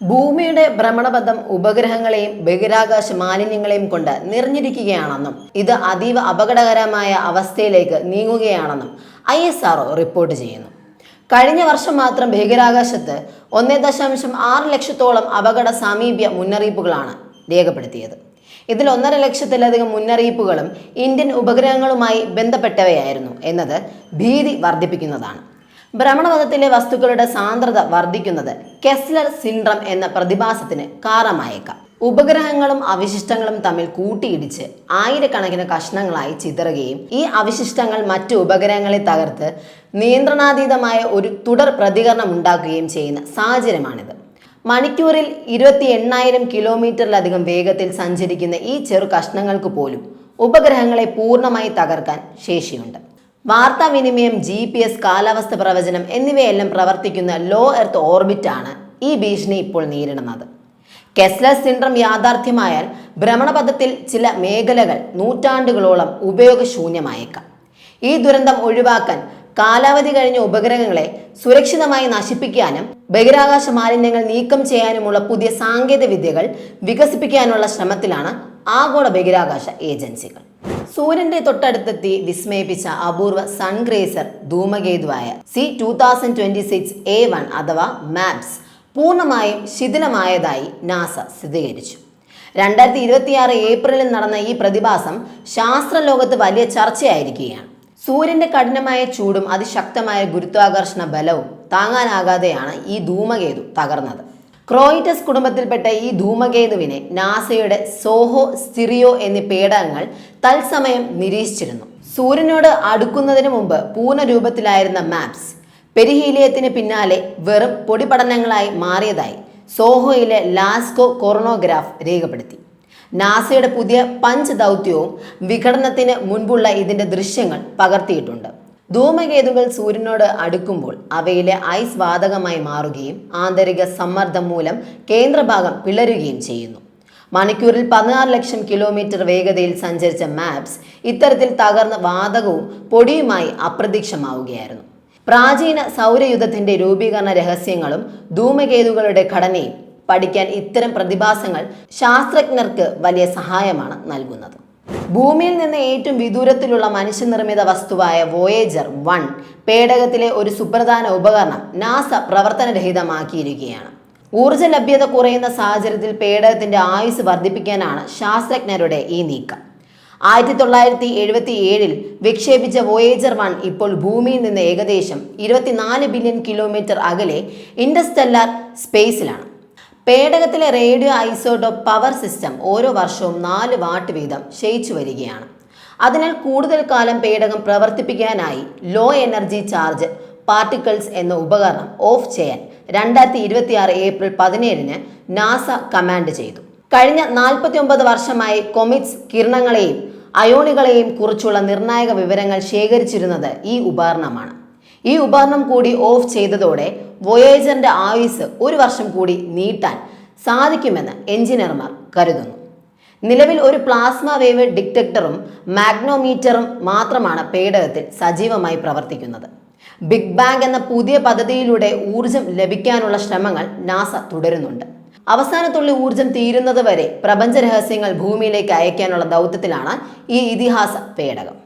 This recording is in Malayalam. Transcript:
ഭൂമിയുടെ ഭ്രമണപഥം ഉപഗ്രഹങ്ങളെയും ബഹിരാകാശ മാലിന്യങ്ങളെയും കൊണ്ട് നിറഞ്ഞിരിക്കുകയാണെന്നും ഇത് അതീവ അപകടകരമായ അവസ്ഥയിലേക്ക് നീങ്ങുകയാണെന്നും ISRO റിപ്പോർട്ട് ചെയ്യുന്നു. കഴിഞ്ഞ വർഷം മാത്രം ബഹിരാകാശത്ത് 1.6 ലക്ഷത്തോളം അപകട സാമീപ്യ മുന്നറിയിപ്പുകളാണ് രേഖപ്പെടുത്തിയത്. ഇതിൽ 1.5 ലക്ഷത്തിലധികം മുന്നറിയിപ്പുകളും ഇന്ത്യൻ ഉപഗ്രഹങ്ങളുമായി ബന്ധപ്പെട്ടവയായിരുന്നു എന്നത് ഭീതി വർദ്ധിപ്പിക്കുന്നതാണ്. ഭ്രമണപഥത്തിലെ വസ്തുക്കളുടെ സാന്ദ്രത വർദ്ധിക്കുന്നത് കെസ്ലർ സിൻഡ്രം എന്ന പ്രതിഭാസത്തിന് കാരണമായേക്കാം. ഉപഗ്രഹങ്ങളും അവശിഷ്ടങ്ങളും തമ്മിൽ കൂട്ടിയിടിച്ച് ആയിരക്കണക്കിന് കഷ്ണങ്ങളായി ചിതറുകയും ഈ അവശിഷ്ടങ്ങൾ മറ്റു ഉപഗ്രഹങ്ങളെ തകർത്ത് നിയന്ത്രണാതീതമായ ഒരു തുടർ പ്രതികരണം ഉണ്ടാക്കുകയും ചെയ്യുന്ന സാഹചര്യമാണിത്. മണിക്കൂറിൽ 28,000 കിലോമീറ്ററിലധികം വേഗത്തിൽ സഞ്ചരിക്കുന്ന ഈ ചെറു കഷ്ണങ്ങൾക്ക് പോലും ഉപഗ്രഹങ്ങളെ പൂർണ്ണമായി തകർക്കാൻ ശേഷിയുണ്ട്. വാർത്താവിനിമയം, GPS, കാലാവസ്ഥ പ്രവചനം എന്നിവയെല്ലാം പ്രവർത്തിക്കുന്ന ലോ എർത്ത് ഓർബിറ്റാണ് ഈ ഭീഷണി ഇപ്പോൾ നേരിടുന്നത്. കെസ്ലർ സിൻഡ്രം യാഥാർത്ഥ്യമായാൽ ഭ്രമണപഥത്തിൽ ചില മേഖലകൾ നൂറ്റാണ്ടുകളോളം ഉപയോഗശൂന്യമായേക്കാം. ഈ ദുരന്തം ഒഴിവാക്കാൻ കാലാവധി കഴിഞ്ഞ ഉപഗ്രഹങ്ങളെ സുരക്ഷിതമായി നശിപ്പിക്കാനും ബഹിരാകാശ മാലിന്യങ്ങൾ നീക്കം ചെയ്യാനുമുള്ള പുതിയ സാങ്കേതിക വിദ്യകൾ വികസിപ്പിക്കാനുള്ള ശ്രമത്തിലാണ് ആഗോള ബഹിരാകാശ ഏജൻസികൾ. സൂര്യന്റെ തൊട്ടടുത്തെത്തി വിസ്മയിപ്പിച്ച അപൂർവ സൺഗ്രേസർ ധൂമകേതുവായ C2026A1 അഥവാ മാപ്സ് പൂർണ്ണമായും ശിഥിലമായതായി നാസ സ്ഥിരീകരിച്ചു. 2026 ഏപ്രിലിൽ നടന്ന ഈ പ്രതിഭാസം ശാസ്ത്രലോകത്ത് വലിയ ചർച്ചയായിരിക്കുകയാണ്. സൂര്യന്റെ കഠിനമായ ചൂടും അതിശക്തമായ ഗുരുത്വാകർഷണ ബലവും താങ്ങാനാകാതെയാണ് ഈ ധൂമകേതു തകർന്നത്. ക്രോയിറ്റസ് കുടുംബത്തിൽപ്പെട്ട ഈ ധൂമകേതുവിനെ നാസയുടെ സോഹോ, സ്റ്റിറിയോ എന്നീ പേടകങ്ങൾ തത്സമയം നിരീക്ഷിച്ചിരുന്നു. സൂര്യനോട് അടുക്കുന്നതിന് മുമ്പ് പൂർണ്ണരൂപത്തിലായിരുന്ന മാപ്സ് പെരിഹീലിയത്തിന് പിന്നാലെ വെറും പൊടിപടലങ്ങളായി മാറിയതായി സോഹോയിലെ ലാസ്കോ കൊറോണോഗ്രാഫ് രേഖപ്പെടുത്തി. നാസയുടെ പുതിയ പഞ്ച് ദൗത്യവും വിഘടനത്തിന് മുൻപുള്ള ഇതിന്റെ ദൃശ്യങ്ങൾ പകർത്തിയിട്ടുണ്ട്. ധൂമകേതുകൾ സൂര്യനോട് അടുക്കുമ്പോൾ അവയിലെ ഐസ് വാതകമായി മാറുകയും ആന്തരിക സമ്മർദ്ദം മൂലം കേന്ദ്രഭാഗം പിളരുകയും ചെയ്യുന്നു. മണിക്കൂറിൽ 16 ലക്ഷം കിലോമീറ്റർ വേഗതയിൽ സഞ്ചരിച്ച മാപ്സ് ഇത്തരത്തിൽ തകർന്ന വാതകവും പൊടിയുമായി അപ്രത്യക്ഷമാവുകയായിരുന്നു. പ്രാചീന സൗരയുധത്തിന്റെ രൂപീകരണ രഹസ്യങ്ങളും ധൂമകേതുക്കളുടെ ഘടനയും പഠിക്കാൻ ഇത്തരം പ്രതിഭാസങ്ങൾ ശാസ്ത്രജ്ഞർക്ക് വലിയ സഹായമാണ് നൽകുന്നത്. ഭൂമിയിൽ നിന്ന് ഏറ്റവും വിദൂരത്തിലുള്ള മനുഷ്യനിർമ്മിത വസ്തുവായ വോയേജർ 1 പേടകത്തിലെ ഒരു സുപ്രധാന ഉപകരണം നാസ പ്രവർത്തനരഹിതമാക്കിയിരിക്കുകയാണ്. ഊർജ്ജ ലഭ്യത കുറയുന്ന സാഹചര്യത്തിൽ പേടകത്തിന്റെ ആയുസ് വർദ്ധിപ്പിക്കാനാണ് ശാസ്ത്രജ്ഞരുടെ ഈ നീക്കം. 1977 വിക്ഷേപിച്ച വോയേജർ 1 ഇപ്പോൾ ഭൂമിയിൽ നിന്ന് ഏകദേശം 24 ബില്യൺ കിലോമീറ്റർ അകലെ ഇന്റർസ്റ്റെല്ലാർ സ്പേസിലാണ്. പേടകത്തിലെ റേഡിയോ ഐസോട്ടോപ്പ് പവർ സിസ്റ്റം ഓരോ വർഷവും 4 വാട്ട് വീതം ക്ഷയിച്ചു വരികയാണ്. അതിനാൽ കൂടുതൽ കാലം പേടകം പ്രവർത്തിപ്പിക്കാനായി ലോ എനർജി ചാർജ് പാർട്ടിക്കിൾസ് എന്ന ഉപകരണം ഓഫ് ചെയ്യാൻ 2026 ഏപ്രിൽ 17 നാസ കമാൻഡ് ചെയ്തു. കഴിഞ്ഞ 49 വർഷമായി കൊമിറ്റ്സ് കിരണങ്ങളെയും അയോണുകളെയും കുറിച്ചുള്ള നിർണായക വിവരങ്ങൾ ശേഖരിച്ചിരുന്നത് ഈ ഉപകരണമാണ്. ഈ ഉപകരണം കൂടി ഓഫ് ചെയ്തതോടെ വോയേജറിന്റെ ആയുസ് 1 വർഷം കൂടി നീട്ടാൻ സാധിക്കുമെന്ന് എഞ്ചിനീയർമാർ കരുതുന്നു. നിലവിൽ ഒരു പ്ലാസ്മ വേവ് ഡിറ്റക്ടറും മാഗ്നോമീറ്ററും മാത്രമാണ് പേടകത്തിൽ സജീവമായി പ്രവർത്തിക്കുന്നത്. ബിഗ് ബാങ് എന്ന പുതിയ പദ്ധതിയിലൂടെ ഊർജം ലഭിക്കാനുള്ള ശ്രമങ്ങൾ നാസ തുടരുന്നുണ്ട്. അവസാനത്തുള്ളി ഊർജം തീരുന്നത് വരെ പ്രപഞ്ച രഹസ്യങ്ങൾ ഭൂമിയിലേക്ക് അയക്കാനുള്ള ദൗത്യത്തിലാണ് ഈ ഇതിഹാസ പേടകം.